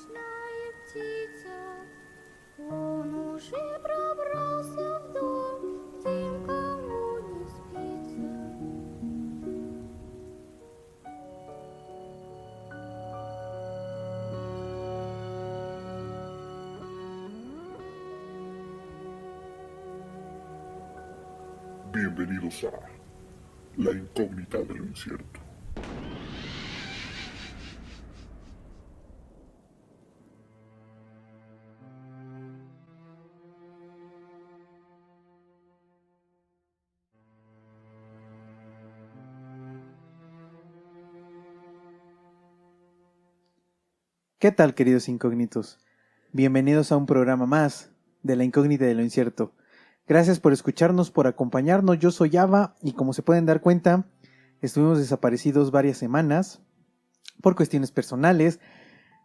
Ночная птица, он уже пробрался в дом, тем, кому не спится. Bienvenidos a La incógnita de lo incierto. ¿Qué tal, queridos incógnitos? Bienvenidos a un programa más de La incógnita de lo incierto. Gracias por escucharnos, por acompañarnos. Yo soy Ava y como se pueden dar cuenta, estuvimos desaparecidos varias semanas por cuestiones personales,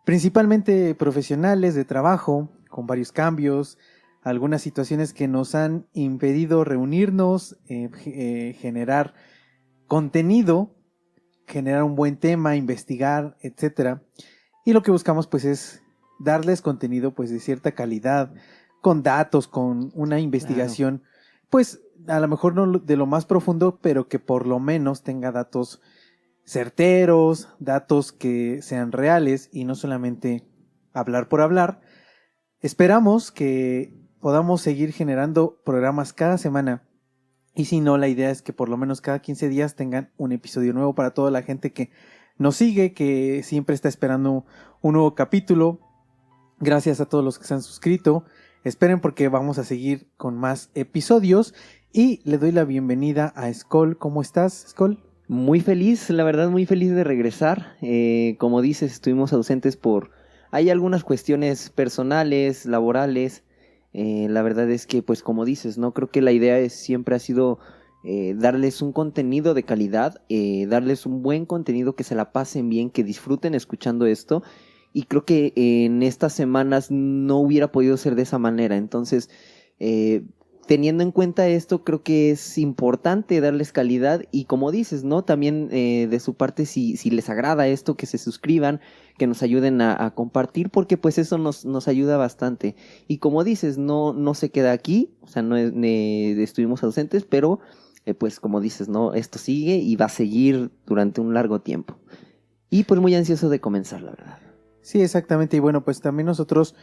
principalmente profesionales, de trabajo, con varios cambios, algunas situaciones que nos han impedido reunirnos, generar contenido, generar un buen tema, investigar, etcétera. Y lo que buscamos pues es darles contenido pues de cierta calidad, con datos, con una investigación, pues a lo mejor no de lo más profundo, pero que por lo menos tenga datos certeros, datos que sean reales y no solamente hablar por hablar. Esperamos que podamos seguir generando programas cada semana. Y si no, la idea es que por lo menos cada 15 días tengan un episodio nuevo para toda la gente que nos sigue, que siempre está esperando un nuevo capítulo. Gracias a todos los que se han suscrito. Esperen porque vamos a seguir con más episodios. Y le doy la bienvenida a Skoll. ¿Cómo estás, Skoll? Muy feliz, la verdad, muy feliz de regresar. Como dices, estuvimos ausentes Hay algunas cuestiones personales, laborales. La verdad es que, pues como dices, ¿no? Creo que la idea siempre ha sido darles un contenido de calidad, darles un buen contenido, que se la pasen bien, que disfruten escuchando esto. Y creo que en estas semanas no hubiera podido ser de esa manera. Entonces, teniendo en cuenta esto, creo que es importante darles calidad y como dices, ¿no? También de su parte, si les agrada esto, que se suscriban, que nos ayuden a compartir, porque pues eso nos ayuda bastante. Y como dices, no se queda aquí, o sea, no estuvimos ausentes, pero pues como dices, ¿no? Esto sigue y va a seguir durante un largo tiempo. Y pues muy ansioso de comenzar, la verdad. Sí, exactamente. Y bueno, pues también nosotros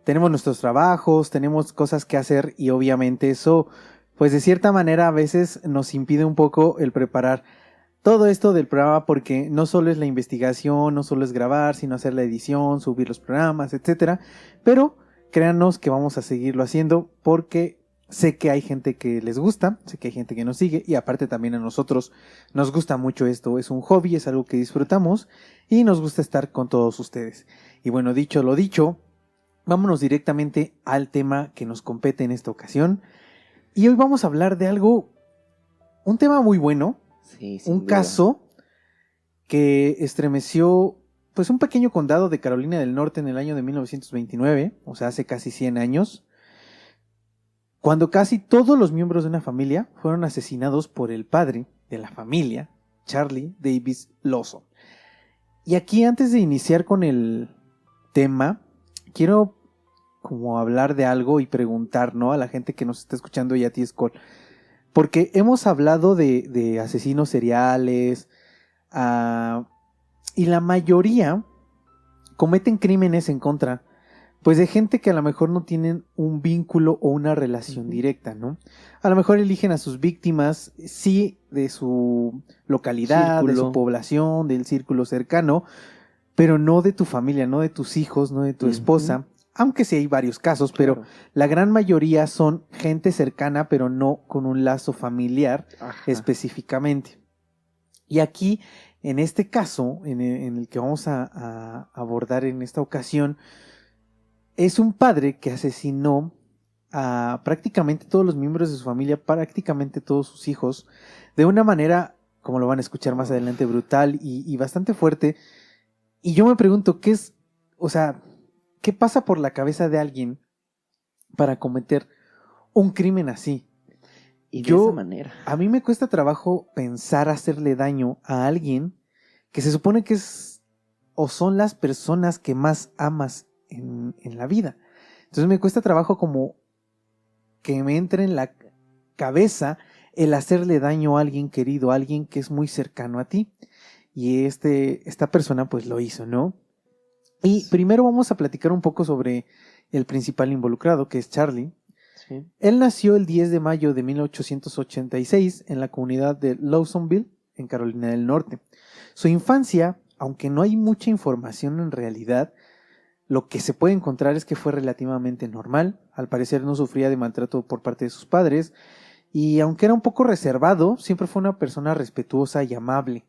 tenemos nuestros trabajos, tenemos cosas que hacer y obviamente eso, pues de cierta manera a veces nos impide un poco el preparar todo esto del programa, porque no solo es la investigación, no solo es grabar, sino hacer la edición, subir los programas, etcétera. Pero créanos que vamos a seguirlo haciendo porque sé que hay gente que les gusta, sé que hay gente que nos sigue y aparte también a nosotros nos gusta mucho esto. Es un hobby, es algo que disfrutamos y nos gusta estar con todos ustedes. Y bueno, dicho lo dicho, vámonos directamente al tema que nos compete en esta ocasión. Y hoy vamos a hablar de un tema muy bueno, Sí, sin un duda. caso que estremeció pues un pequeño condado de Carolina del Norte en el año de 1929, o sea, hace casi 100 años, cuando casi todos los miembros de una familia fueron asesinados por el padre de la familia, Charlie Davis Lawson. Y aquí, antes de iniciar con el tema, quiero como hablar de algo y preguntar, ¿no? A la gente que nos está escuchando y a ti, Skoll. Porque hemos hablado de asesinos seriales, y la mayoría cometen crímenes en contra, pues de gente que a lo mejor no tienen un vínculo o una relación directa, ¿no? A lo mejor eligen a sus víctimas, sí, de su localidad, de su población, del círculo cercano, pero no de tu familia, no de tus hijos, no de tu esposa. Aunque sí hay varios casos, pero la gran mayoría son gente cercana, pero no con un lazo familiar. Ajá. Específicamente. Y aquí, en este caso, en el que vamos a abordar en esta ocasión, es un padre que asesinó a prácticamente todos los miembros de su familia, prácticamente todos sus hijos, de una manera, como lo van a escuchar más adelante, brutal y bastante fuerte. Y yo me pregunto, ¿qué pasa por la cabeza de alguien para cometer un crimen así? Y de esa manera. A mí me cuesta trabajo pensar hacerle daño a alguien que se supone que es o son las personas que más amas en la vida. Entonces me cuesta trabajo como que me entre en la cabeza el hacerle daño a alguien querido, a alguien que es muy cercano a ti. Y esta persona pues lo hizo, ¿no? Y primero vamos a platicar un poco sobre el principal involucrado, que es Charlie. Sí. Él nació el 10 de mayo de 1886 en la comunidad de Lawsonville, en Carolina del Norte. Su infancia, aunque no hay mucha información en realidad, lo que se puede encontrar es que fue relativamente normal. Al parecer no sufría de maltrato por parte de sus padres y aunque era un poco reservado, siempre fue una persona respetuosa y amable.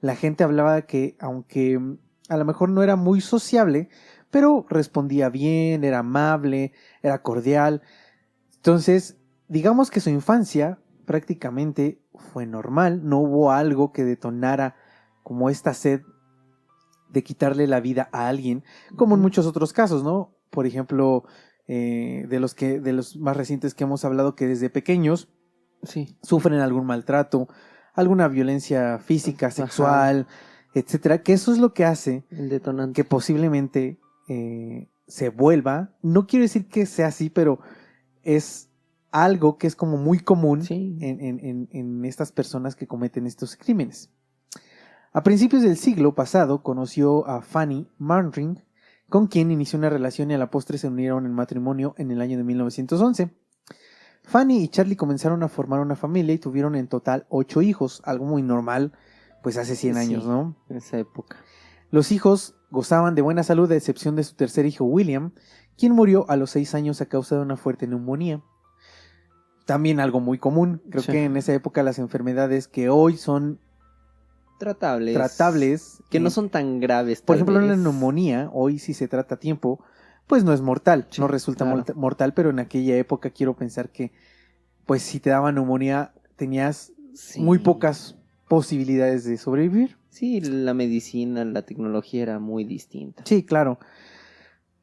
La gente hablaba que, aunque a lo mejor no era muy sociable, pero respondía bien, era amable, era cordial. Entonces, digamos que su infancia prácticamente fue normal, no hubo algo que detonara como esta sed de quitarle la vida a alguien, como en muchos otros casos, ¿no? Por ejemplo, de los más recientes que hemos hablado, que desde pequeños Sí. sufren algún maltrato, alguna violencia física, sexual, etcétera, que eso es lo que hace El detonante. que posiblemente se vuelva, no quiero decir que sea así, pero es algo que es como muy común Sí. en estas personas que cometen estos crímenes. A principios del siglo pasado conoció a Fanny Manring, con quien inició una relación y a la postre se unieron en matrimonio en el año de 1911. Fanny y Charlie comenzaron a formar una familia y tuvieron en total 8 hijos, algo muy normal, pues hace 100 años, Sí, ¿no? en esa época. Los hijos gozaban de buena salud a excepción de su tercer hijo William, quien murió a los 6 años a causa de una fuerte neumonía. También algo muy común, creo Sí. que en esa época las enfermedades que hoy son tratables, Que no son tan graves. por tal ejemplo, vez. una neumonía, hoy si se trata a tiempo, pues no es mortal, Sí, no resulta claro. mortal, pero en aquella época quiero pensar que, pues si te daba neumonía, tenías Sí. muy pocas posibilidades de sobrevivir. Sí, la medicina, la tecnología era muy distinta. Sí, claro.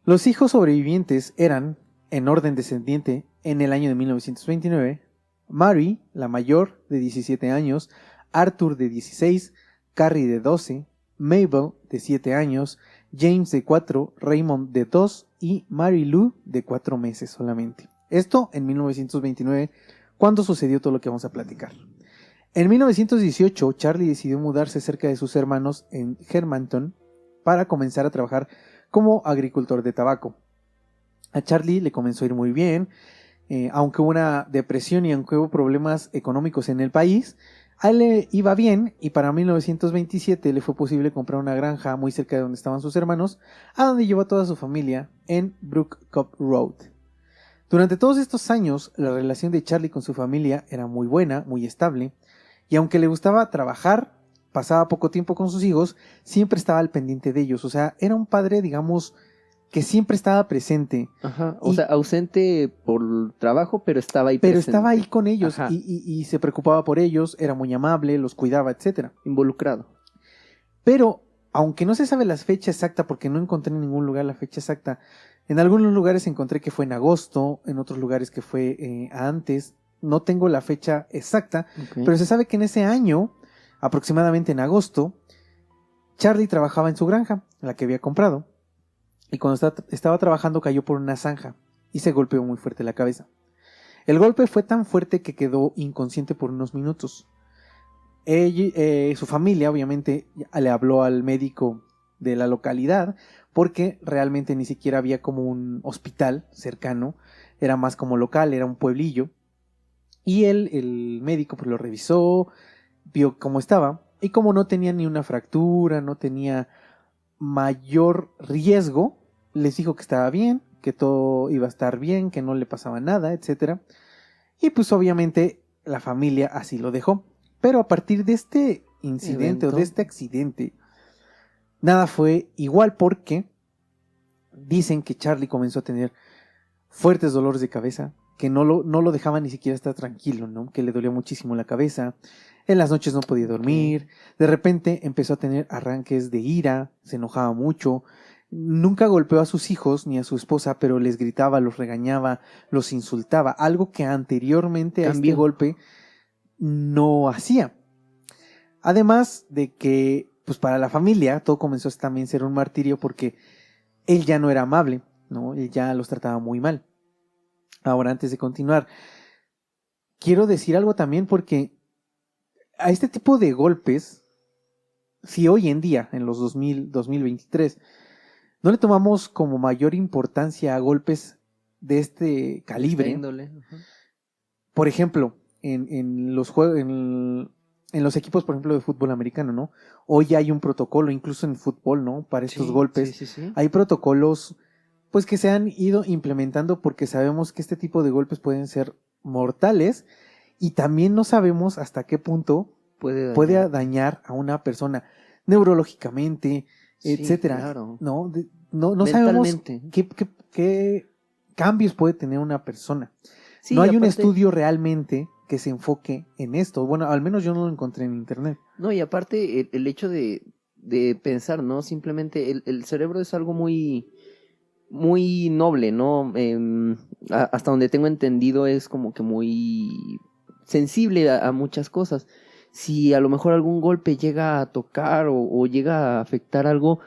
Los hijos sobrevivientes eran, en orden descendiente, en el año de 1929, Mary, la mayor, de 17 años, Arthur, de 16, Carrie, de 12, Mabel, de 7 años, James, de 4, Raymond, de 2 y Mary Lou, de 4 meses solamente. Esto en 1929, cuando sucedió todo lo que vamos a platicar. En 1918, Charlie decidió mudarse cerca de sus hermanos en Germantown para comenzar a trabajar como agricultor de tabaco. A Charlie le comenzó a ir muy bien, aunque hubo una depresión y aunque hubo problemas económicos en el país, a él le iba bien y para 1927 le fue posible comprar una granja muy cerca de donde estaban sus hermanos, a donde llevó a toda su familia en Brook Cove Road. Durante todos estos años, la relación de Charlie con su familia era muy buena, muy estable, y aunque le gustaba trabajar, pasaba poco tiempo con sus hijos, siempre estaba al pendiente de ellos. O sea, era un padre, digamos, que siempre estaba presente. Ajá. O Y- sea, ausente por trabajo, pero estaba ahí Pero presente. estaba ahí con ellos Ajá. y se preocupaba por ellos, era muy amable, los cuidaba, etc. Involucrado. Pero, aunque no se sabe la fecha exacta, porque no encontré en ningún lugar la fecha exacta, en algunos lugares encontré que fue en agosto, en otros lugares que fue antes, no tengo la fecha exacta, Ok. pero se sabe que en ese año, aproximadamente en agosto, Charlie trabajaba en su granja, la que había comprado, y cuando estaba trabajando cayó por una zanja y se golpeó muy fuerte la cabeza. El golpe fue tan fuerte que quedó inconsciente por unos minutos. Su familia obviamente le habló al médico de la localidad porque realmente ni siquiera había como un hospital cercano, era más como local, era un pueblillo. Y el médico pues lo revisó, vio cómo estaba y como no tenía ni una fractura, no tenía mayor riesgo, les dijo que estaba bien, que todo iba a estar bien, que no le pasaba nada, etc. Y pues obviamente la familia así lo dejó. Pero a partir de este incidente Evento. o de este accidente, nada fue igual porque dicen que Charlie comenzó a tener fuertes dolores de cabeza, que no lo dejaba ni siquiera estar tranquilo, ¿no? Que le dolía muchísimo la cabeza, en las noches no podía dormir, de repente empezó a tener arranques de ira, se enojaba mucho, nunca golpeó a sus hijos ni a su esposa, pero les gritaba, los regañaba, los insultaba, algo que anteriormente a este Cambió. golpe no hacía. Además de que pues para la familia todo comenzó a también ser un martirio porque él ya no era amable, ¿no? Él ya los trataba muy mal. Ahora, antes de continuar, quiero decir algo también porque a este tipo de golpes, si hoy en día, en los 2023, no le tomamos como mayor importancia a golpes de este calibre. Esta índole, ajá. Por ejemplo, en los juegos, en los equipos, por ejemplo, de fútbol americano, ¿no? Hoy hay un protocolo, incluso en fútbol, ¿no? Para estos Sí, golpes. sí. Hay protocolos, pues, que se han ido implementando porque sabemos que este tipo de golpes pueden ser mortales y también no sabemos hasta qué punto puede dañar a una persona neurológicamente, Sí, etcétera, claro. ¿no? No sabemos Mentalmente. qué cambios puede tener una persona. Sí, No hay un aparte- estudio realmente que se enfoque en esto. Bueno, al menos yo no lo encontré en internet. No, y aparte el hecho de pensar, ¿no? Simplemente el cerebro es algo muy, muy noble, ¿no? Hasta donde tengo entendido es como que muy sensible a muchas cosas. Si a lo mejor algún golpe llega a tocar o llega a afectar algo,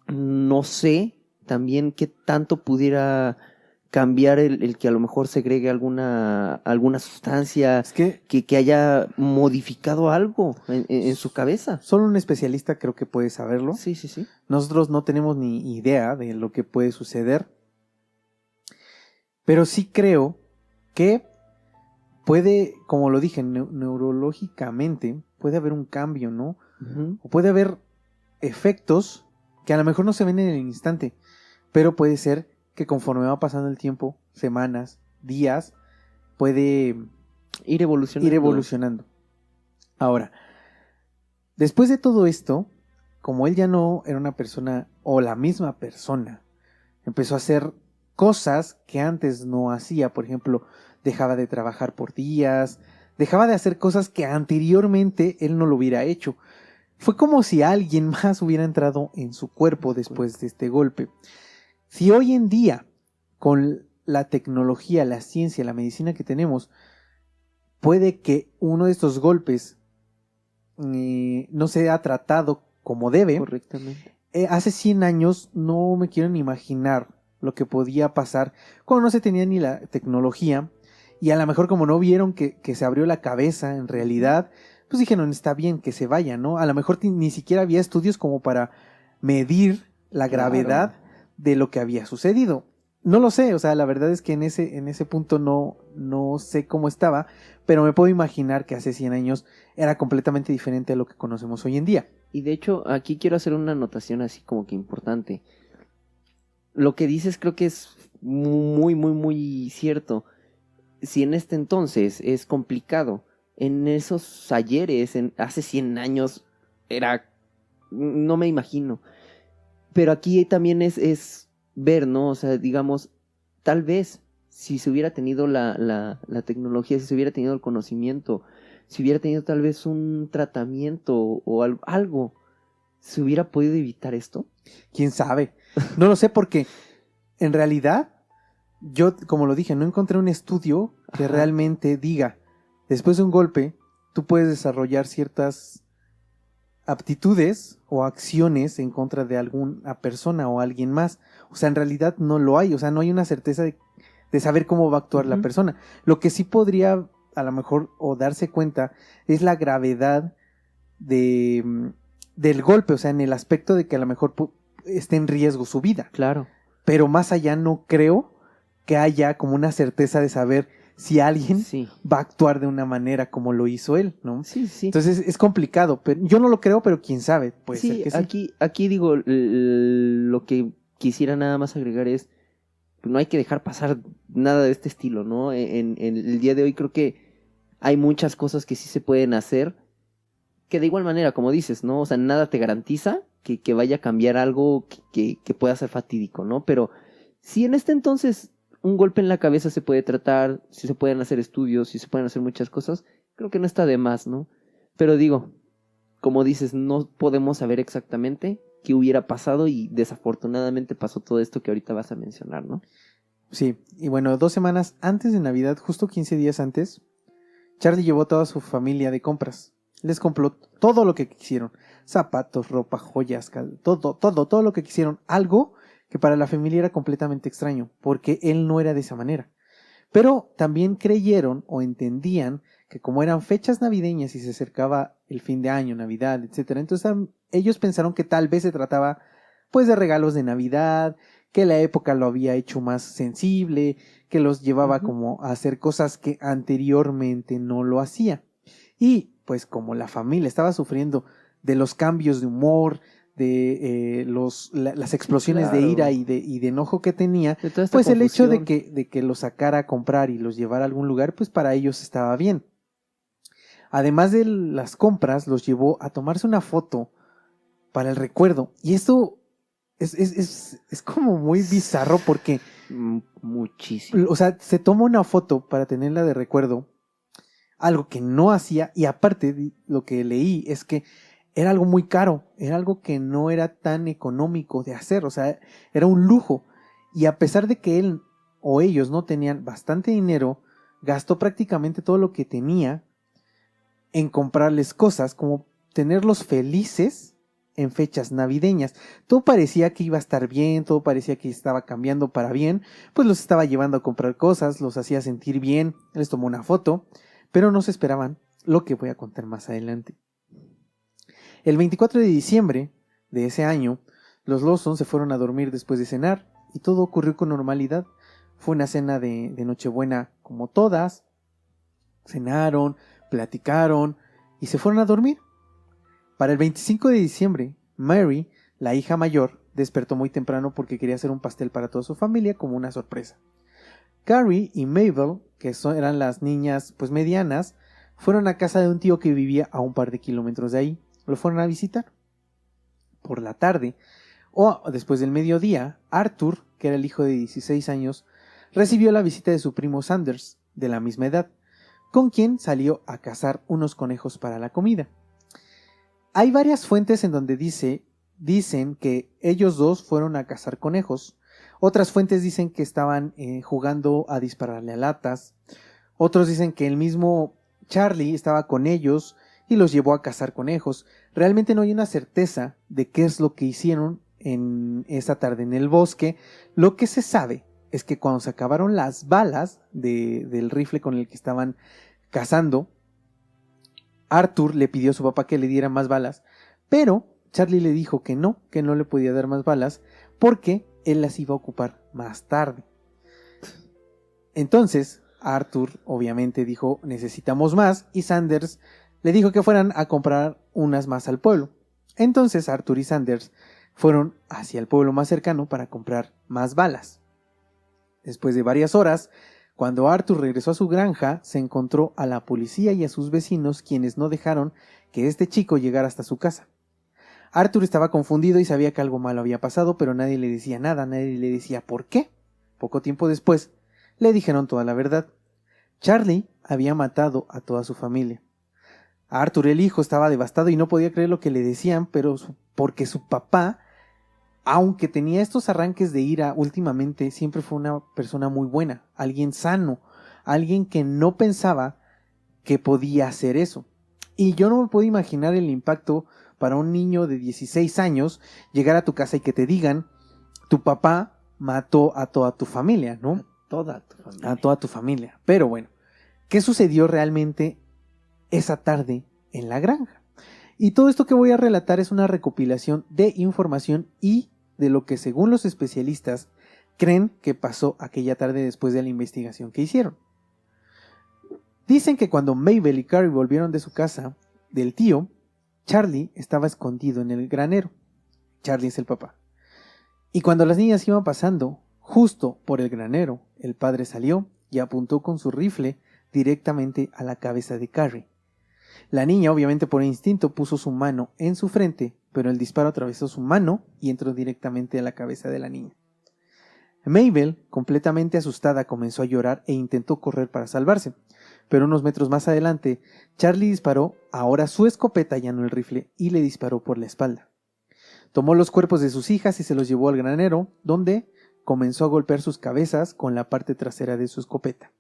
no sé también qué tanto pudiera cambiar el que a lo mejor segregue alguna sustancia Es que que haya modificado algo en su cabeza. solo un especialista creo que puede saberlo. Sí, sí, sí. Nosotros no tenemos ni idea de lo que puede suceder. Pero sí creo que puede, como lo dije, neurológicamente puede haber un cambio, ¿no? Ujú. O puede haber efectos que a lo mejor no se ven en el instante, pero puede ser que conforme va pasando el tiempo, semanas, días, puede Ir evolucionando. ir evolucionando. Ahora, después de todo esto, como él ya no era una persona o la misma persona, empezó a hacer cosas que antes no hacía. Por ejemplo, dejaba de trabajar por días, dejaba de hacer cosas que anteriormente él no lo hubiera hecho. Fue como si alguien más hubiera entrado en su cuerpo después de este golpe. Si hoy en día, con la tecnología, la ciencia, la medicina que tenemos, puede que uno de estos golpes no sea tratado como debe, Correctamente. hace 100 años no me quiero ni imaginar lo que podía pasar cuando no se tenía ni la tecnología y a lo mejor como no vieron que se abrió la cabeza en realidad, pues dijeron está bien que se vaya, ¿no? A lo mejor ni siquiera había estudios como para medir la Claro. gravedad de lo que había sucedido. No lo sé, o sea, la verdad es que en ese punto no sé cómo estaba, pero me puedo imaginar que hace 100 años era completamente diferente a lo que conocemos hoy en día. Y de hecho, aquí quiero hacer una anotación así como que importante. Lo que dices creo que es muy, muy, muy cierto. Si en este entonces es complicado, en esos ayeres, hace 100 años, era... No me imagino. Pero aquí también es ver, ¿no? O sea, digamos, tal vez si se hubiera tenido la tecnología, si se hubiera tenido el conocimiento, si hubiera tenido tal vez un tratamiento o algo, ¿se hubiera podido evitar esto? ¿Quién sabe? No lo sé porque en realidad yo, como lo dije, no encontré un estudio que Ajá. realmente diga, después de un golpe, tú puedes desarrollar ciertas aptitudes o acciones en contra de alguna persona o alguien más. O sea, en realidad no lo hay, o sea, no hay una certeza de saber cómo va a actuar la Ujú. persona. Lo que sí podría a lo mejor o darse cuenta es la gravedad del golpe, o sea, en el aspecto de que a lo mejor esté en riesgo su vida. Claro. Pero más allá no creo que haya como una certeza de saber si alguien Sí. va a actuar de una manera como lo hizo él, ¿no? Sí, sí. Entonces es complicado, pero yo no lo creo, pero quién sabe, puede ser Sí, que sí. aquí digo, lo que quisiera nada más agregar es, no hay que dejar pasar nada de este estilo, ¿no? En el día de hoy creo que hay muchas cosas que sí se pueden hacer, que de igual manera, como dices, ¿no? O sea, nada te garantiza que vaya a cambiar algo que pueda ser fatídico, ¿no? Pero si en este entonces un golpe en la cabeza se puede tratar, si se pueden hacer estudios, si se pueden hacer muchas cosas, creo que no está de más, ¿no? Pero digo, como dices, no podemos saber exactamente qué hubiera pasado y desafortunadamente pasó todo esto que ahorita vas a mencionar, ¿no? Sí, y bueno, 2 semanas antes de Navidad, justo 15 días antes, Charlie llevó a toda su familia de compras. Les compró todo lo que quisieron. Zapatos, ropa, joyas, todo lo que quisieron. Algo que para la familia era completamente extraño, porque él no era de esa manera. Pero también creyeron o entendían que como eran fechas navideñas y se acercaba el fin de año, Navidad, etcétera, entonces ellos pensaron que tal vez se trataba pues de regalos de Navidad, que la época lo había hecho más sensible, que los llevaba como a hacer cosas que anteriormente no lo hacía. Y pues como la familia estaba sufriendo de los cambios de humor, de las explosiones de Claro. ira y de enojo que tenía, De toda esta pues el hecho de confusión. que los sacara a comprar y los llevara a algún lugar, pues para ellos estaba bien. Además de las compras, los llevó a tomarse una foto para el recuerdo. Y esto es como muy bizarro porque, Muchísimo. o sea, se toma una foto para tenerla de recuerdo, algo que no hacía, y aparte lo que leí es que era algo muy caro, era algo que no era tan económico de hacer, o sea, era un lujo. Y a pesar de que él o ellos no tenían bastante dinero, gastó prácticamente todo lo que tenía en comprarles cosas, como tenerlos felices en fechas navideñas. Todo parecía que iba a estar bien, todo parecía que estaba cambiando para bien, pues los estaba llevando a comprar cosas, los hacía sentir bien, les tomó una foto, pero no se esperaban lo que voy a contar más adelante. El 24 de diciembre de ese año, los Lawson se fueron a dormir después de cenar y todo ocurrió con normalidad. Fue una cena de Nochebuena como todas, cenaron, platicaron y se fueron a dormir. Para el 25 de diciembre, Mary, la hija mayor, despertó muy temprano porque quería hacer un pastel para toda su familia como una sorpresa. Carrie y Mabel, que eran las niñas pues medianas, fueron a casa de un tío que vivía a un par de kilómetros de ahí. Lo fueron a visitar. Por la tarde, o después del mediodía, Arthur, que era el hijo de 16 años, recibió la visita de su primo Sanders, de la misma edad, con quien salió a cazar unos conejos para la comida. Hay varias fuentes en donde dicen que ellos dos fueron a cazar conejos. Otras fuentes dicen que estaban jugando a dispararle a latas. Otros dicen que el mismo Charlie estaba con ellos y los llevó a cazar conejos. Realmente no hay una certeza de qué es lo que hicieron en esa tarde en el bosque. Lo que se sabe es que cuando se acabaron las balas del rifle con el que estaban cazando, Arthur le pidió a su papá que le diera más balas, pero Charlie le dijo que no le podía dar más balas porque él las iba a ocupar más tarde. Entonces Arthur obviamente dijo necesitamos más y Sanders le dijo que fueran a comprar unas más al pueblo. Entonces Arthur y Sanders fueron hacia el pueblo más cercano para comprar más balas. Después de varias horas, cuando Arthur regresó a su granja, se encontró a la policía y a sus vecinos, quienes no dejaron que este chico llegara hasta su casa. Arthur estaba confundido y sabía que algo malo había pasado, pero nadie le decía nada, nadie le decía por qué. Poco tiempo después, le dijeron toda la verdad. Charlie había matado a toda su familia. Arthur, el hijo, estaba devastado y no podía creer lo que le decían, pero porque su papá, aunque tenía estos arranques de ira últimamente, siempre fue una persona muy buena, alguien sano, alguien que no pensaba que podía hacer eso. Y yo no me puedo imaginar el impacto para un niño de 16 años llegar a tu casa y que te digan, tu papá mató a toda tu familia, ¿no? Toda tu familia. A toda tu familia. Pero bueno, ¿qué sucedió realmente esa tarde en la granja? Y todo esto que voy a relatar es una recopilación de información y de lo que según los especialistas creen que pasó aquella tarde después de la investigación que hicieron. Dicen que cuando Mabel y Carrie volvieron de su casa del tío, Charlie estaba escondido en el granero. Charlie es el papá. Y cuando las niñas iban pasando justo por el granero, el padre salió y apuntó con su rifle directamente a la cabeza de Carrie. La niña, obviamente por instinto, puso su mano en su frente, pero el disparo atravesó su mano y entró directamente a la cabeza de la niña. Mabel, completamente asustada, comenzó a llorar e intentó correr para salvarse, pero unos metros más adelante, Charlie disparó, ahora su escopeta, ya no el rifle, y le disparó por la espalda. Tomó los cuerpos de sus hijas y se los llevó al granero, donde comenzó a golpear sus cabezas con la parte trasera de su escopeta.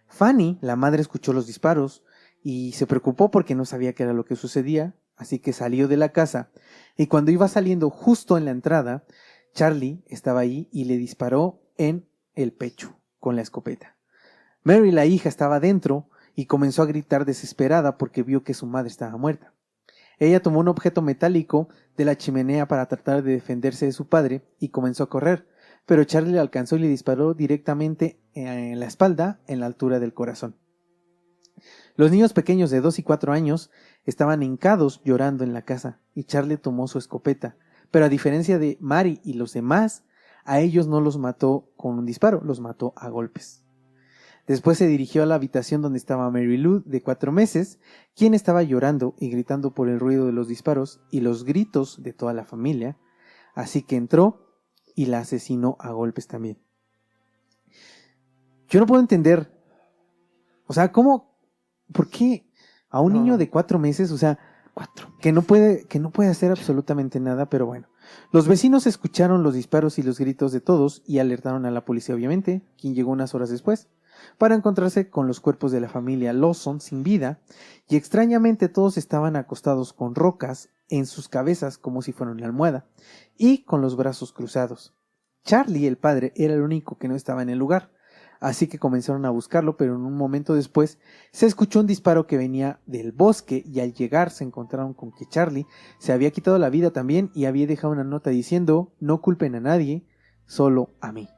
Fanny, la madre, escuchó los disparos y se preocupó porque no sabía qué era lo que sucedía, así que salió de la casa y cuando iba saliendo justo en la entrada, Charlie estaba ahí y le disparó en el pecho con la escopeta. Mary, la hija, estaba dentro y comenzó a gritar desesperada porque vio que su madre estaba muerta. Ella tomó un objeto metálico de la chimenea para tratar de defenderse de su padre y comenzó a correr, pero Charlie le alcanzó y le disparó directamente en la espalda, en la altura del corazón. Los niños pequeños de 2 y 4 años estaban hincados llorando en la casa y Charlie tomó su escopeta, pero a diferencia de Mary y los demás, a ellos no los mató con un disparo, los mató a golpes. Después se dirigió a la habitación donde estaba Mary Lou, de 4 meses, quien estaba llorando y gritando por el ruido de los disparos y los gritos de toda la familia, así que entró y la asesinó a golpes también. Yo no puedo entender, o sea, ¿por qué a un niño de 4 meses, o sea, 4. que no puede hacer absolutamente nada, pero bueno. Los vecinos escucharon los disparos y los gritos de todos y alertaron a la policía, obviamente, quien llegó unas horas después, para encontrarse con los cuerpos de la familia Lawson sin vida, y extrañamente todos estaban acostados con rocas en sus cabezas como si fueran una almohada, y con los brazos cruzados. Charlie, el padre, era el único que no estaba en el lugar, así que comenzaron a buscarlo, pero en un momento después se escuchó un disparo que venía del bosque y al llegar se encontraron con que Charlie se había quitado la vida también y había dejado una nota diciendo: no culpen a nadie, solo a mí.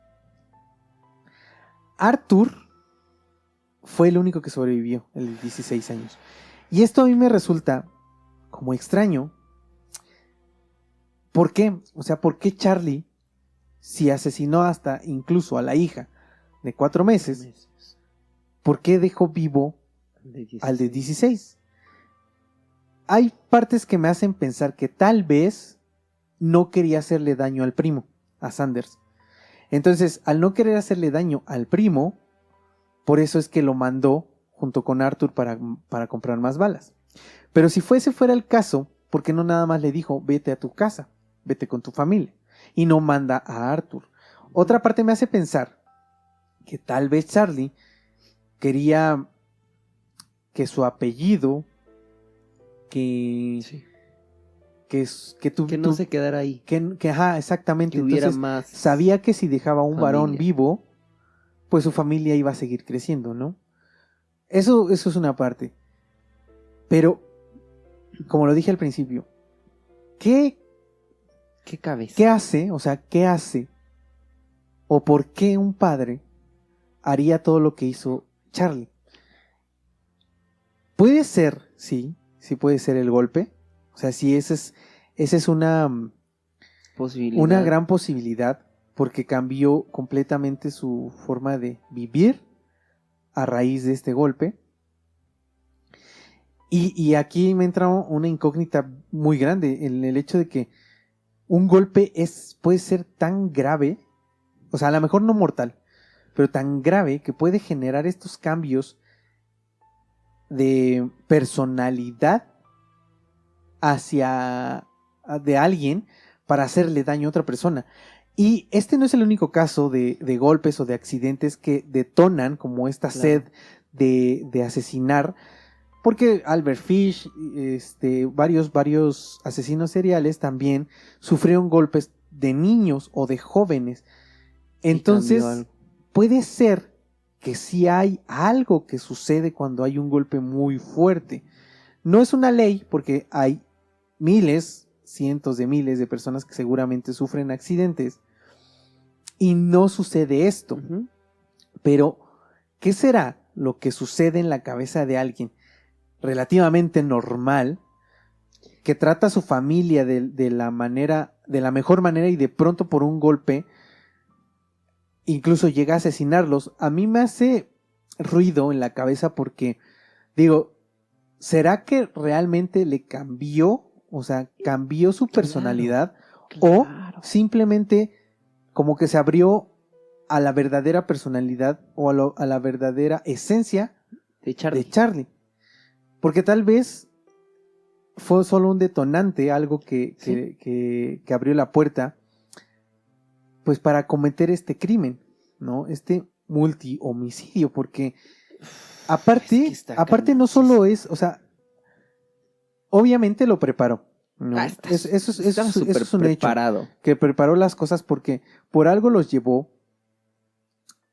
Arthur fue el único que sobrevivió, el de 16 años. Y esto a mí me resulta como extraño. ¿Por qué? O sea, ¿por qué Charlie, si asesinó hasta incluso a la hija de 4 meses, ¿por qué dejó vivo al de 16? Hay partes que me hacen pensar que tal vez no quería hacerle daño al primo, a Sanders. Entonces, al no querer hacerle daño al primo, por eso es que lo mandó junto con Arthur para comprar más balas. Pero si fuera el caso, ¿por qué no nada más le dijo: vete a tu casa, vete con tu familia? Y no manda a Arthur. Otra parte me hace pensar que tal vez Charlie quería que su apellido, que no se quedara ahí. Ajá, exactamente. Que hubiera Entonces, más sabía que si dejaba a un varón familia. vivo, pues su familia iba a seguir creciendo, ¿no? Eso es una parte. Pero, como lo dije al principio, ¿qué cabeza? hace? O sea, ¿qué hace? ¿O por qué un padre haría todo lo que hizo Charlie? Puede ser, sí puede ser el golpe. O sea, sí, esa es una gran posibilidad, porque cambió completamente su forma de vivir a raíz de este golpe. Y aquí me entra una incógnita muy grande en el hecho de que un golpe puede ser tan grave, o sea, a lo mejor no mortal, pero tan grave que puede generar estos cambios de personalidad de alguien para hacerle daño a otra persona. Y este no es el único caso de golpes o de accidentes que detonan como esta sed de asesinar, porque Albert Fish, varios asesinos seriales también sufrieron golpes de niños o de jóvenes. Entonces, puede ser que sí hay algo que sucede cuando hay un golpe muy fuerte. No es una ley, porque hay cientos de miles de personas que seguramente sufren accidentes y no sucede esto. Uh-huh. Pero, ¿qué será lo que sucede en la cabeza de alguien relativamente normal, que trata a su familia de la mejor manera y de pronto por un golpe incluso llega a asesinarlos? A mí me hace ruido en la cabeza porque digo, ¿será que realmente le cambió? O sea, cambió su personalidad, o simplemente como que se abrió a la verdadera personalidad o a la verdadera esencia de Charlie. Porque tal vez fue solo un detonante, algo que abrió la puerta pues para cometer este crimen, ¿no? Este multihomicidio, porque Aparte, Es que está aparte no solo es, o sea, obviamente lo preparó, ¿no? Eso Estaba es súper un hecho, preparado. que preparó las cosas porque por algo los llevó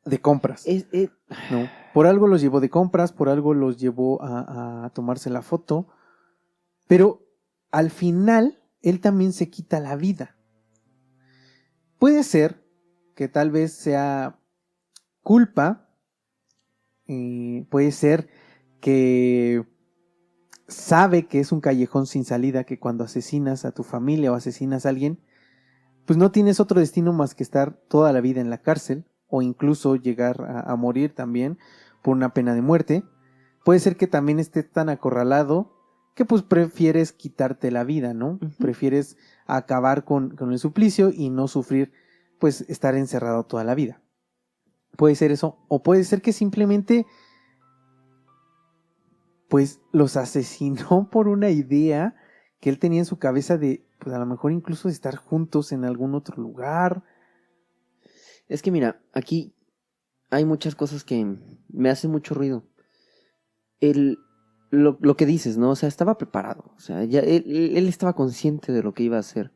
de compras, ¿no? Por algo los llevó de compras, por algo los llevó a tomarse la foto, pero al final él también se quita la vida. Puede ser que tal vez sea culpa, puede ser que sabe que es un callejón sin salida, que cuando asesinas a tu familia o asesinas a alguien, pues no tienes otro destino más que estar toda la vida en la cárcel o incluso llegar a morir también por una pena de muerte. Puede ser que también esté tan acorralado que pues prefieres quitarte la vida, ¿no? Ujú. Prefieres acabar con el suplicio y no sufrir, pues estar encerrado toda la vida. Puede ser eso, o puede ser que simplemente pues los asesinó por una idea que él tenía en su cabeza de, pues a lo mejor incluso de estar juntos en algún otro lugar. Es que mira, aquí hay muchas cosas que me hacen mucho ruido. Lo que dices, ¿no? O sea, estaba preparado. O sea, ya él estaba consciente de lo que iba a hacer.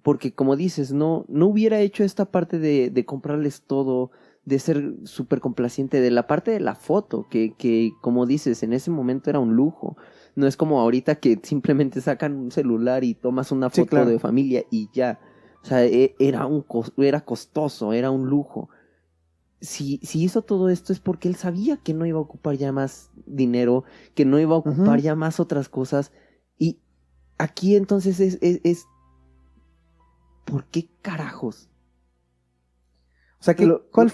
Porque como dices, no hubiera hecho esta parte de comprarles todo, de ser súper complaciente, de la parte de la foto, que como dices, en ese momento era un lujo. No es como ahorita que simplemente sacan un celular y tomas una Sí, foto claro. de familia y ya. O sea, era costoso, era un lujo. Si hizo todo esto es porque él sabía que no iba a ocupar ya más dinero, que no iba a ocupar Ujú. ya más otras cosas. Y aquí entonces es ¿por qué carajos? O sea, que, Lo- ¿cuál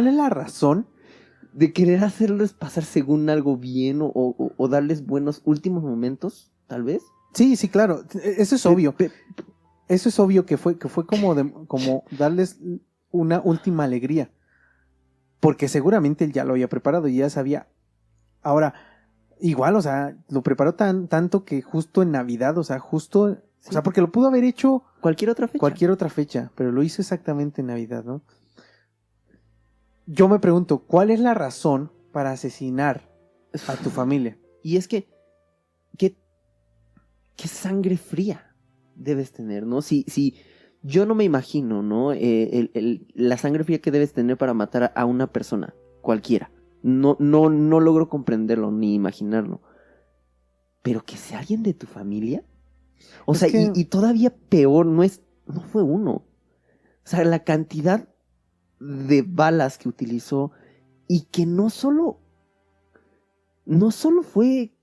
es la razón? De querer hacerles pasar según algo bien o darles buenos últimos momentos, tal vez. Sí, sí, claro, eso es Pe- obvio. pe- Eso es obvio que fue como darles una última alegría. Porque seguramente él ya lo había preparado y ya sabía. Ahora, igual, o sea, lo preparó tanto que justo en Navidad, o sea, justo, Sí. o sea, porque lo pudo haber hecho Cualquier otra fecha. cualquier otra fecha, pero lo hizo exactamente en Navidad, ¿no? Yo me pregunto, ¿cuál es la razón para asesinar a tu familia? Y es que, ¿qué sangre fría debes tener, ¿no? Si yo no me imagino, ¿no? La sangre fría que debes tener para matar a una persona, cualquiera. No logro comprenderlo ni imaginarlo. Pero que sea alguien de tu familia. O Es sea, que- y todavía peor, no fue uno. O sea, la cantidad de balas que utilizó y que no solo fue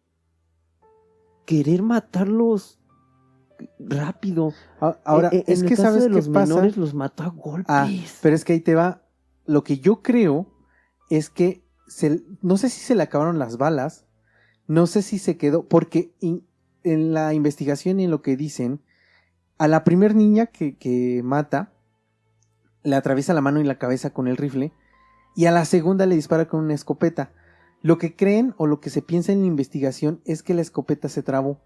querer matarlos rápido. Ahora, es En el que caso sabes de qué los pasa. menores los mató a golpes. Pero es que ahí te va. Lo que yo creo es que no sé si se le acabaron las balas, no sé si se quedó, porque en la investigación y en lo que dicen, a la primer niña que mata, le atraviesa la mano y la cabeza con el rifle, y a la segunda le dispara con una escopeta. Lo que creen o lo que se piensa en la investigación es que la escopeta se trabó,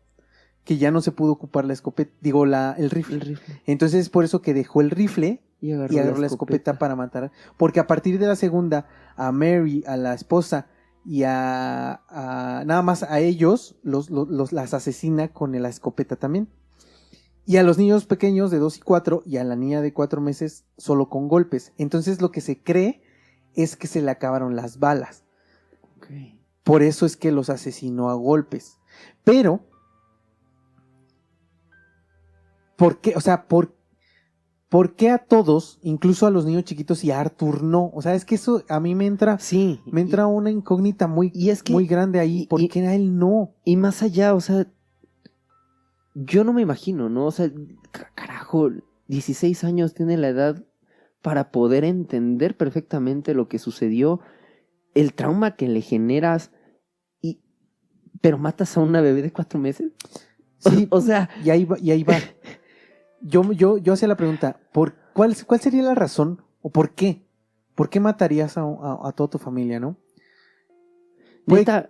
que ya no se pudo ocupar la escopeta, digo, el rifle. El rifle. Entonces es por eso que dejó el rifle Y agarró, y agarró la escopeta para matar. Porque a partir de la segunda, a Mary, a la esposa y a nada más a ellos las asesina con la escopeta también. Y a los niños pequeños de 2 y 4 y a la niña de 4 meses solo con golpes. Entonces lo que se cree es que se le acabaron las balas. Okay. Por eso es que los asesinó a golpes. Pero, ¿por qué? O sea, ¿por qué a todos, incluso a los niños chiquitos y a Arthur no? O sea, es que eso a mí me entra Sí. una incógnita muy, y es que- muy grande ahí. ¿Por qué a él no? Y más allá, o sea, yo no me imagino, ¿no? O sea, carajo, 16 años tiene la edad para poder entender perfectamente lo que sucedió, el trauma que le generas, pero matas a una bebé de 4 meses. Sí, O sea, y ahí va. Yo hacía la pregunta, ¿cuál sería la razón o por qué? ¿Por qué matarías a toda tu familia, no? neta,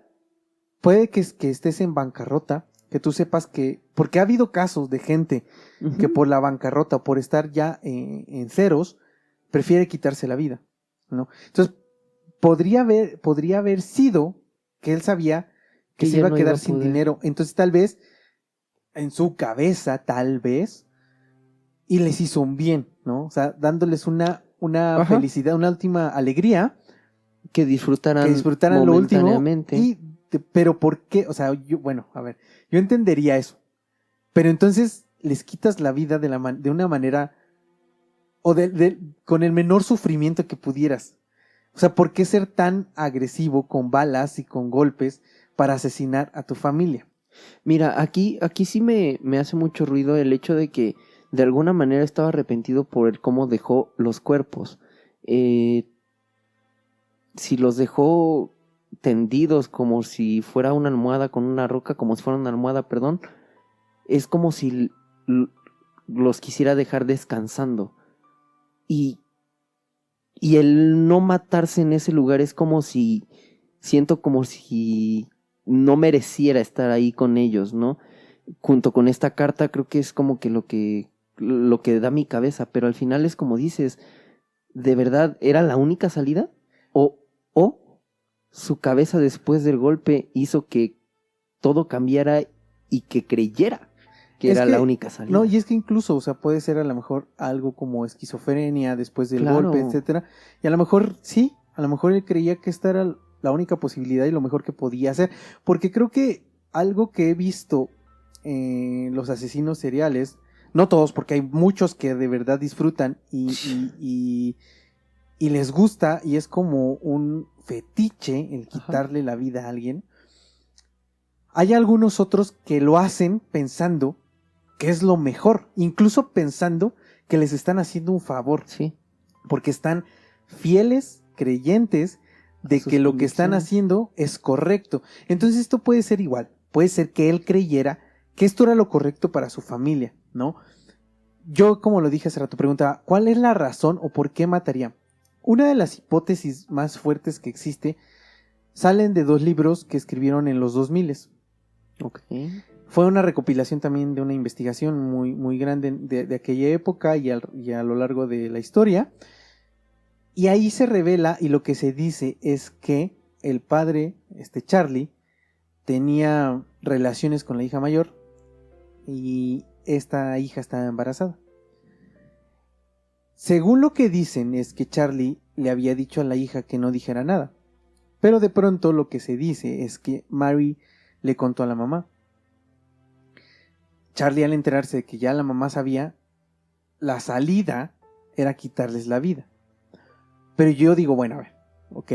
Puede que estés en bancarrota, que tú sepas que... Porque ha habido casos de gente ujú, que por la bancarrota o por estar ya en ceros, prefiere quitarse la vida, ¿no? Entonces, podría haber sido que él sabía que Que se ya iba a no quedar iba a sin poder. dinero. Entonces tal vez, en su cabeza, tal vez, y les hizo un bien, ¿no? O sea, dándoles una Ajá. felicidad, una última alegría, Que disfrutaran, que disfrutaran lo último. momentáneamente. Pero ¿por qué? O sea, bueno, a ver, yo entendería eso. Pero entonces les quitas la vida de una manera, o con el menor sufrimiento que pudieras. O sea, ¿por qué ser tan agresivo con balas y con golpes para asesinar a tu familia? Mira, aquí sí me hace mucho ruido el hecho de que de alguna manera estaba arrepentido por el cómo dejó los cuerpos. Si los dejó tendidos como si fuera una almohada con una roca, como si fuera una almohada, perdón, es como si los quisiera dejar descansando. Y el no matarse en ese lugar es como si, siento como si no mereciera estar ahí con ellos, ¿no? Junto con esta carta creo que es como que lo que da mi cabeza, pero al final es como dices, ¿de verdad era la única salida? ¿O su cabeza después del golpe hizo que todo cambiara y que creyera que Es era que, la única salida? No, y es que incluso, o sea, puede ser a lo mejor algo como esquizofrenia después del Claro. golpe, etcétera. Y a lo mejor sí, a lo mejor él creía que esta era la única posibilidad y lo mejor que podía hacer. Porque creo que algo que he visto en los asesinos seriales, no todos, porque hay muchos que de verdad disfrutan y les gusta, y es como un fetiche el quitarle la vida a alguien. Hay algunos otros que lo hacen pensando que es lo mejor, incluso pensando que les están haciendo un favor, Sí. porque están fieles, creyentes de sus que lo que están convicciones. haciendo es correcto. Entonces esto puede ser igual, puede ser que él creyera que esto era lo correcto para su familia, ¿no? Yo, como lo dije hace rato, preguntaba, ¿cuál es la razón o por qué mataría? Una de las hipótesis más fuertes que existe salen de 2 libros que escribieron en los 2000. Ok. Fue una recopilación también de una investigación muy, muy grande de aquella época y a lo largo de la historia. Y ahí se revela, y lo que se dice es que el padre, Charlie, tenía relaciones con la hija mayor y esta hija estaba embarazada. Según lo que dicen es que Charlie le había dicho a la hija que no dijera nada. Pero de pronto lo que se dice es que Mary le contó a la mamá. Charlie, al enterarse de que ya la mamá sabía, la salida era quitarles la vida. Pero yo digo, bueno, a ver, ok,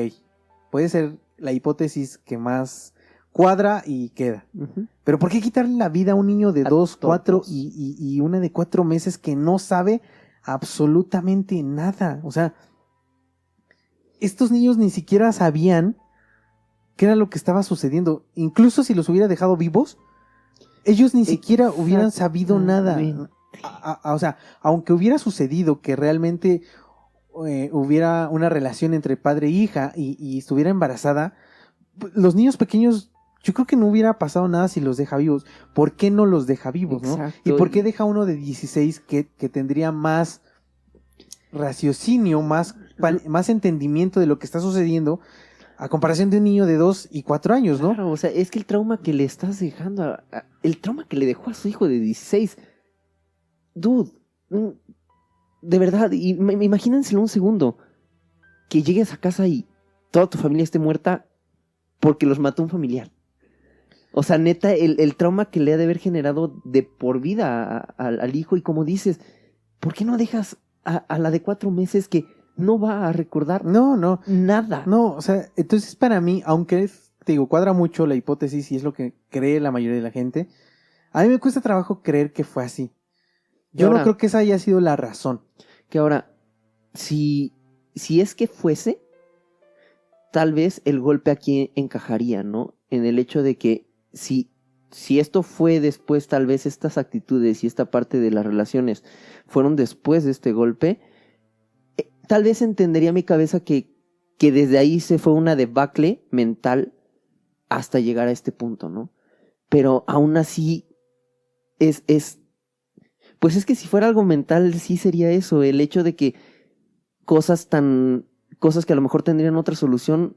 puede ser la hipótesis que más cuadra y queda. Ujú. Pero ¿por qué quitarle la vida a un niño de A 2, 4 todos. y una de 4 meses que no sabe absolutamente nada? O sea, estos niños ni siquiera sabían qué era lo que estaba sucediendo. Incluso si los hubiera dejado vivos, ellos ni siquiera hubieran sabido nada. O sea, aunque hubiera sucedido que realmente hubiera una relación entre padre e hija y estuviera embarazada, los niños pequeños, yo creo que no hubiera pasado nada si los deja vivos. ¿Por qué no los deja vivos, no? Exacto. ¿Y por qué deja uno de 16 que tendría más raciocinio, más entendimiento de lo que está sucediendo a comparación de un niño de 2 y 4 años, ¿no? Claro, o sea, es que el trauma que le estás dejando, el trauma que le dejó a su hijo de 16, dude, de verdad, imagínenselo un segundo, que llegues a casa y toda tu familia esté muerta porque los mató un familiar. O sea, neta, el trauma que le ha de haber generado de por vida al hijo, y como dices, ¿por qué no dejas a la de 4 meses que no va a recordar No, nada? no, o sea, entonces para mí, aunque te digo, cuadra mucho la hipótesis y es lo que cree la mayoría de la gente, a mí me cuesta trabajo creer que fue así. Yo no creo que esa haya sido la razón. Que ahora, si es que fuese, tal vez el golpe aquí encajaría, ¿no? En el hecho de que si esto fue después, tal vez estas actitudes y esta parte de las relaciones fueron después de este golpe, tal vez entendería mi cabeza que desde ahí se fue una debacle mental hasta llegar a este punto, ¿no? Pero aún así pues es que si fuera algo mental sí sería eso, el hecho de que cosas tan cosas que a lo mejor tendrían otra solución,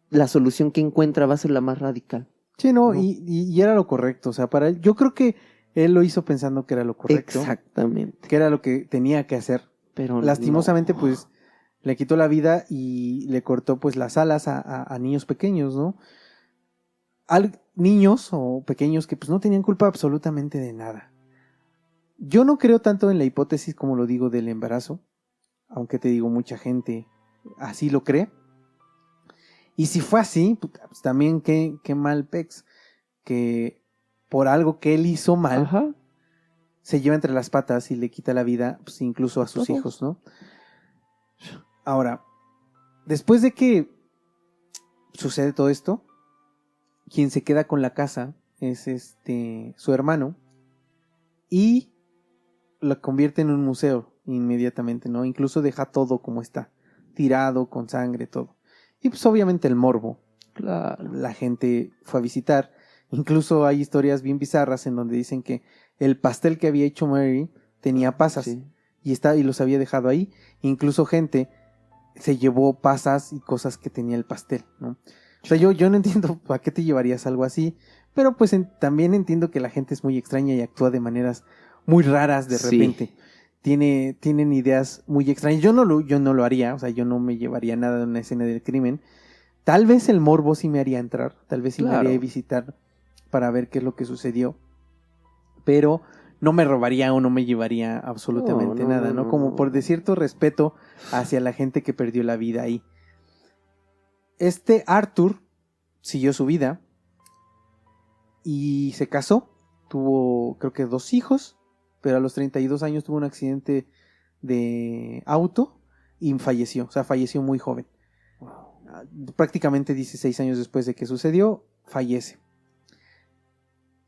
la solución que encuentra va a ser la más radical. Sí, no, ¿no? y era lo correcto, o sea, para él, yo creo que él lo hizo pensando que era lo correcto, Exactamente. que era lo que tenía que hacer. Pero Lastimosamente, no. pues, le quitó la vida y le cortó, pues, las alas a niños pequeños, ¿no? Niños o pequeños que, pues, no tenían culpa absolutamente de nada. Yo no creo tanto en la hipótesis, como lo digo, del embarazo, aunque te digo, mucha gente así lo cree. Y si fue así, pues también qué mal pex, que por algo que él hizo mal, Ajá. se lleva entre las patas y le quita la vida, pues incluso a sus Todos. hijos, ¿no? Ahora, después de que sucede todo esto, quien se queda con la casa es su hermano y la convierte en un museo inmediatamente, ¿no? Incluso deja todo como está, tirado, con sangre, todo. Y pues obviamente el morbo. Claro. La gente fue a visitar. Incluso hay historias bien bizarras en donde dicen que el pastel que había hecho Mary tenía pasas. Sí. Y los había dejado ahí. Incluso gente se llevó pasas y cosas que tenía el pastel, ¿no? O sea, yo no entiendo para qué te llevarías algo así. Pero pues también entiendo que la gente es muy extraña y actúa de maneras muy raras de Sí. repente. Tienen ideas muy extrañas. Yo no lo haría, o sea, yo no me llevaría nada de una escena del crimen. Tal vez el morbo sí me haría entrar, tal vez sí me Claro. haría visitar para ver qué es lo que sucedió. Pero no me robaría o no me llevaría absolutamente nada, ¿no? Como por de cierto respeto hacia la gente que perdió la vida ahí. Arthur siguió su vida y se casó. Tuvo, creo que 2 hijos, pero a los 32 años tuvo un accidente de auto y falleció. O sea, falleció muy joven. Prácticamente 16 años después de que sucedió, fallece.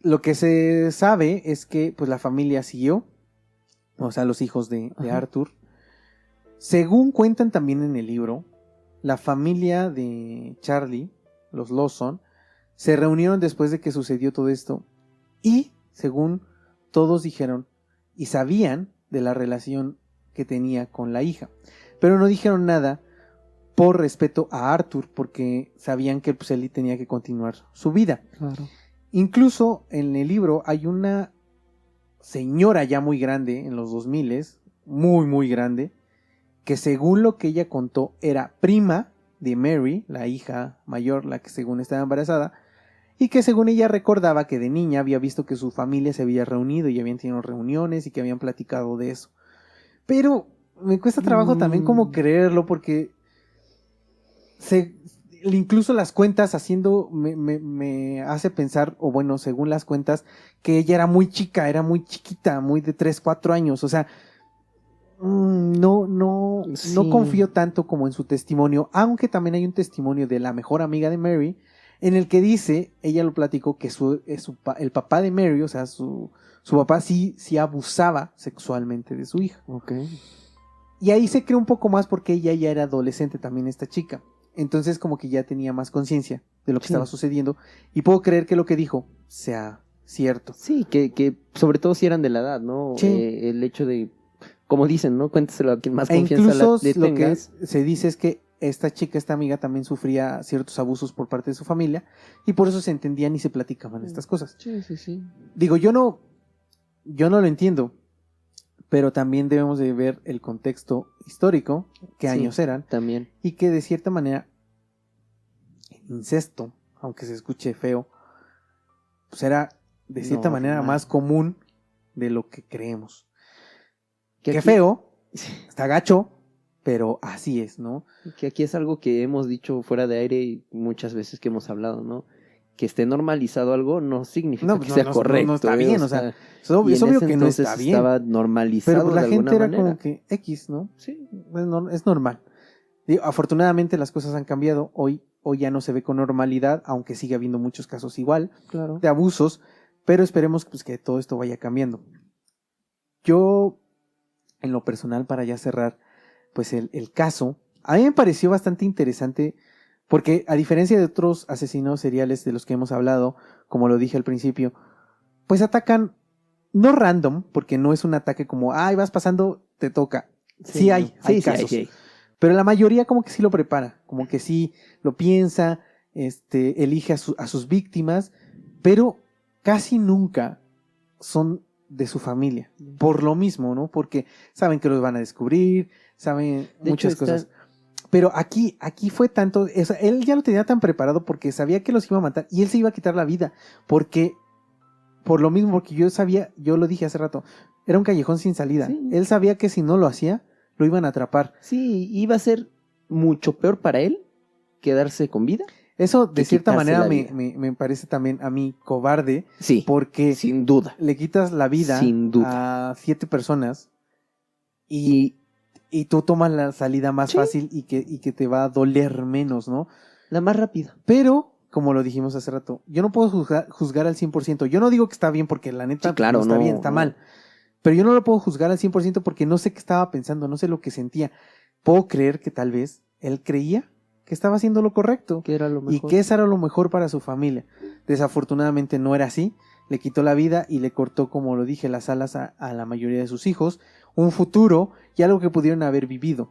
Lo que se sabe es que pues la familia siguió, o sea, los hijos de Arthur. Según cuentan también en el libro, la familia de Charlie, los Lawson, se reunieron después de que sucedió todo esto y, según todos dijeron y sabían de la relación que tenía con la hija, pero no dijeron nada por respeto a Arthur, porque sabían que pues, él tenía que continuar su vida. Claro. Incluso en el libro hay una señora ya muy grande, en los 2000, muy muy grande, que según lo que ella contó era prima de Mary, la hija mayor, la que según estaba embarazada, y que según ella recordaba que de niña había visto que su familia se había reunido y habían tenido reuniones y que habían platicado de eso. Pero me cuesta trabajo también como creerlo, porque incluso las cuentas haciendo me hace pensar, o bueno, según las cuentas, que ella era muy chica, era muy chiquita, muy de 3, 4 años, o sea, no confío tanto como en su testimonio, aunque también hay un testimonio de la mejor amiga de Mary, en el que dice, ella lo platicó, que el papá de Mary, o sea, su papá sí abusaba sexualmente de su hija. Okay. Y ahí se cree un poco más porque ella ya era adolescente también, esta chica. Entonces como que ya tenía más conciencia de lo que estaba sucediendo. Y puedo creer que lo que dijo sea cierto. Sí, que sobre todo si eran de la edad, ¿no? Sí. El hecho de, como dicen, ¿no? Cuéntaselo a quien más confianza incluso le tengas. Lo que se dice es que esta amiga también sufría ciertos abusos por parte de su familia. Y por eso se entendían y se platicaban estas cosas. Sí. Digo, yo no lo entiendo. Pero también debemos de ver el contexto histórico, qué años eran, también. y que de cierta manera el incesto, aunque se escuche feo, pues era de cierta manera más común de lo que creemos. Qué feo, está gacho, pero así es, ¿no? Que aquí es algo que hemos dicho fuera de aire y muchas veces que hemos hablado, ¿no? Que esté normalizado algo no significa que sea correcto. No está bien, o sea, es obvio que no está bien. Estaba normalizado. Pero pues la gente era manera. como que X, ¿no? Sí. Es normal. Afortunadamente las cosas han cambiado. Hoy ya no se ve con normalidad, aunque sigue habiendo muchos casos igual, claro, de abusos, pero esperemos pues, que todo esto vaya cambiando. Yo, en lo personal, para ya cerrar, pues el caso, a mí me pareció bastante interesante. Porque a diferencia de otros asesinos seriales de los que hemos hablado, como lo dije al principio, pues atacan no random, porque no es un ataque como, vas pasando, te toca. Sí hay casos. Pero la mayoría como que sí lo prepara, como que sí lo piensa, elige a sus víctimas, pero casi nunca son de su familia, por lo mismo, ¿no? Porque saben que los van a descubrir, saben De muchas hecho, cosas. Pero aquí fue tanto, o sea, él ya lo tenía tan preparado porque sabía que los iba a matar y él se iba a quitar la vida, porque, por lo mismo, porque yo sabía, yo lo dije hace rato, era un callejón sin salida. Sí. Él sabía que si no lo hacía, lo iban a atrapar. Sí, iba a ser mucho peor para él quedarse con vida. Eso, de Que cierta quitarse manera, la vida. me parece también a mí cobarde, Sí, porque sin duda. le quitas la vida Sin duda. a 7 personas y tú tomas la salida más Sí. fácil y que te va a doler menos, ¿no? La más rápida. Pero, como lo dijimos hace rato, yo no puedo juzgar al 100%. Yo no digo que está bien porque la neta Sí, claro, no está no, bien, está no. mal. Pero yo no lo puedo juzgar al 100% porque no sé qué estaba pensando, no sé lo que sentía. Puedo creer que tal vez él creía que estaba haciendo lo correcto Que era lo y mejor. que eso era lo mejor para su familia. Desafortunadamente no era así. Le quitó la vida y le cortó, como lo dije, las alas a la mayoría de sus hijos, un futuro y algo que pudieron haber vivido.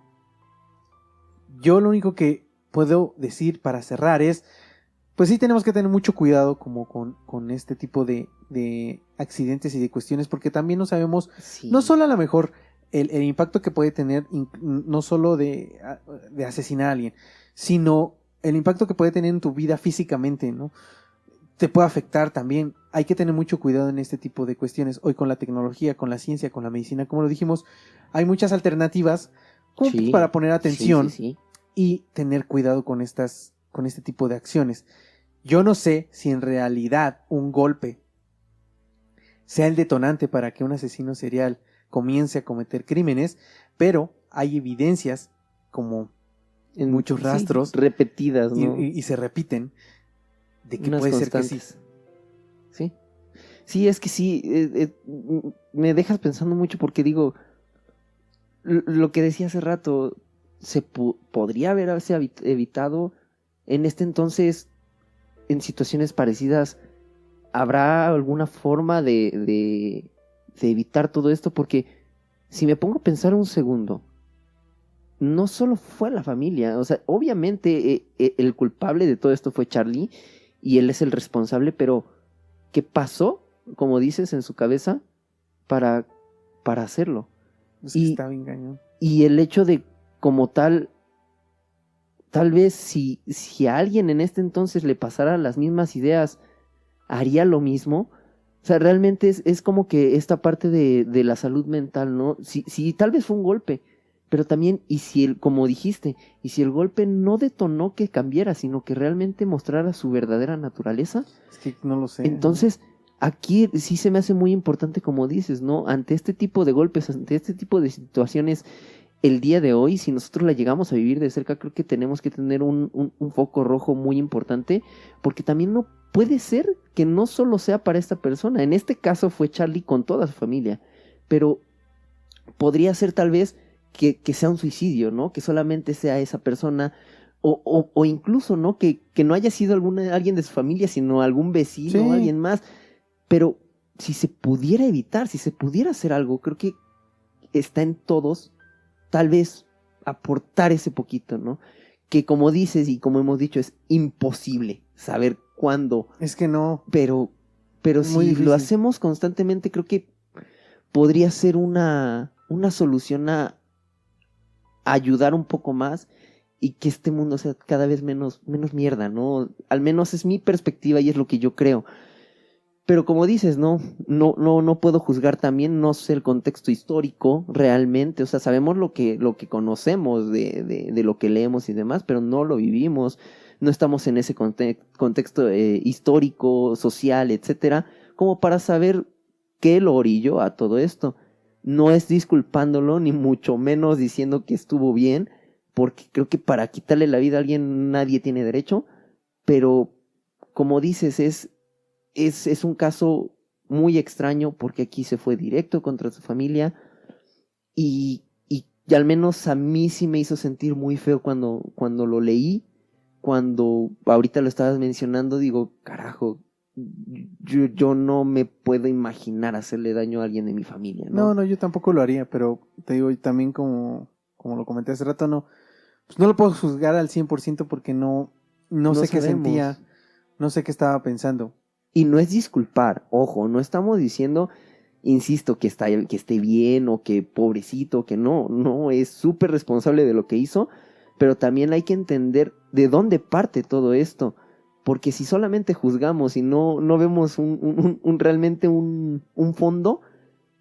Yo lo único que puedo decir para cerrar es, pues sí tenemos que tener mucho cuidado como con este tipo de accidentes y de cuestiones, porque también no sabemos, Sí. no solo a lo mejor el impacto que puede tener, no solo de asesinar a alguien, sino el impacto que puede tener en tu vida físicamente, ¿no? Te puede afectar también. Hay que tener mucho cuidado en este tipo de cuestiones. Hoy con la tecnología, con la ciencia, con la medicina, como lo dijimos, hay muchas alternativas como Sí. para poner atención Sí, sí, sí. y tener cuidado con este tipo de acciones. Yo no sé si en realidad un golpe sea el detonante para que un asesino serial comience a cometer crímenes, pero hay evidencias como En muchos sí, rastros repetidas, ¿no? y se repiten de que Unas puede ser que sí. constantes. Sí. Sí, es que sí, me dejas pensando mucho porque digo, lo que decía hace rato, se podría haberse evitado en este entonces, en situaciones parecidas, ¿habrá alguna forma de evitar todo esto? Porque si me pongo a pensar un segundo, no solo fue la familia, o sea, obviamente el culpable de todo esto fue Charlie y él es el responsable, pero ¿qué pasó, como dices, en su cabeza para hacerlo? Es que Y- está bien cañón. Y el hecho de, como tal vez si a alguien en este entonces le pasara las mismas ideas, haría lo mismo. O sea, realmente es como que esta parte de la salud mental, ¿no? Si tal vez fue un golpe, pero también, y si como dijiste, y si el golpe no detonó que cambiara, sino que realmente mostrara su verdadera naturaleza, Es que no lo sé. entonces aquí sí se me hace muy importante, como dices, ¿no? Ante este tipo de golpes, ante este tipo de situaciones, el día de hoy, si nosotros la llegamos a vivir de cerca, creo que tenemos que tener un foco rojo muy importante, porque también no puede ser que no solo sea para esta persona. En este caso fue Charlie con toda su familia, pero podría ser tal vez que sea un suicidio, ¿no? Que solamente sea esa persona, o incluso, ¿no? Que no haya sido alguien de su familia, sino algún vecino, Sí. alguien más. Pero si se pudiera evitar, si se pudiera hacer algo, creo que está en todos tal vez aportar ese poquito, ¿no? Que como dices y como hemos dicho, es imposible saber cuándo, Es que no. pero Muy si difícil. lo hacemos constantemente, creo que podría ser una solución a ayudar un poco más y que este mundo sea cada vez menos mierda, ¿no? Al menos es mi perspectiva y es lo que yo creo. Pero como dices, no puedo juzgar también, no sé el contexto histórico realmente, o sea, sabemos lo que conocemos de lo que leemos y demás, pero no lo vivimos, no estamos en ese contexto histórico, social, etcétera, como para saber qué lo orilló a todo esto. No es disculpándolo, ni mucho menos diciendo que estuvo bien, porque creo que para quitarle la vida a alguien nadie tiene derecho, pero como dices, es un caso muy extraño porque aquí se fue directo contra su familia y al menos a mí sí me hizo sentir muy feo cuando lo leí, cuando ahorita lo estabas mencionando, digo, carajo, yo no me puedo imaginar hacerle daño a alguien de mi familia, ¿no? No, yo tampoco lo haría, pero te digo, también como lo comenté hace rato, no pues no lo puedo juzgar al 100% porque no No sé qué sabemos. sentía, no sé qué estaba pensando. Y no es disculpar, ojo, no estamos diciendo, insisto, que esté bien o que pobrecito, que no, es súper responsable de lo que hizo, pero también hay que entender de dónde parte todo esto, porque si solamente juzgamos y no vemos realmente un fondo,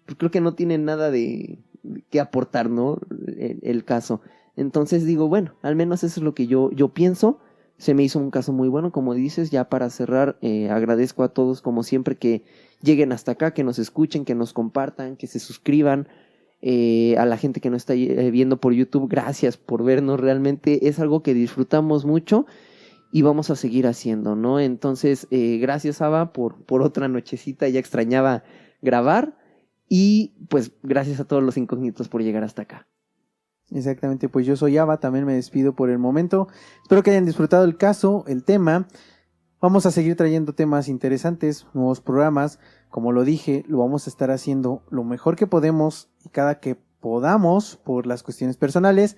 pues creo que no tiene nada de que aportar, ¿no? El caso. Entonces digo, bueno, al menos eso es lo que yo pienso. Se me hizo un caso muy bueno, como dices. Ya para cerrar, agradezco a todos, como siempre, que lleguen hasta acá, que nos escuchen, que nos compartan, que se suscriban. A la gente que nos está viendo por YouTube, gracias por vernos. Realmente es algo que disfrutamos mucho y vamos a seguir haciendo, ¿no? Entonces, gracias, Ava, por otra nochecita. Ya extrañaba grabar. Y pues gracias a todos los incógnitos por llegar hasta acá. Exactamente, pues yo soy Ava, también me despido por el momento. Espero que hayan disfrutado el caso, el tema. Vamos a seguir trayendo temas interesantes, nuevos programas. Como lo dije, lo vamos a estar haciendo lo mejor que podemos y cada que podamos por las cuestiones personales.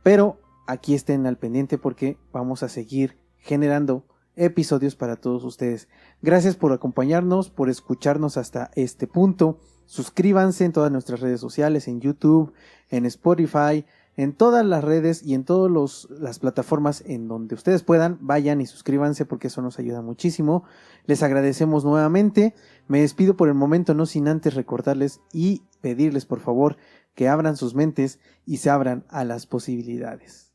Pero aquí estén al pendiente porque vamos a seguir generando episodios para todos ustedes. Gracias por acompañarnos, por escucharnos hasta este punto. Suscríbanse en todas nuestras redes sociales, en YouTube, en Spotify, en todas las redes y en todas las plataformas en donde ustedes puedan. Vayan y suscríbanse porque eso nos ayuda muchísimo. Les agradecemos nuevamente. Me despido por el momento, no sin antes recordarles y pedirles por favor que abran sus mentes y se abran a las posibilidades.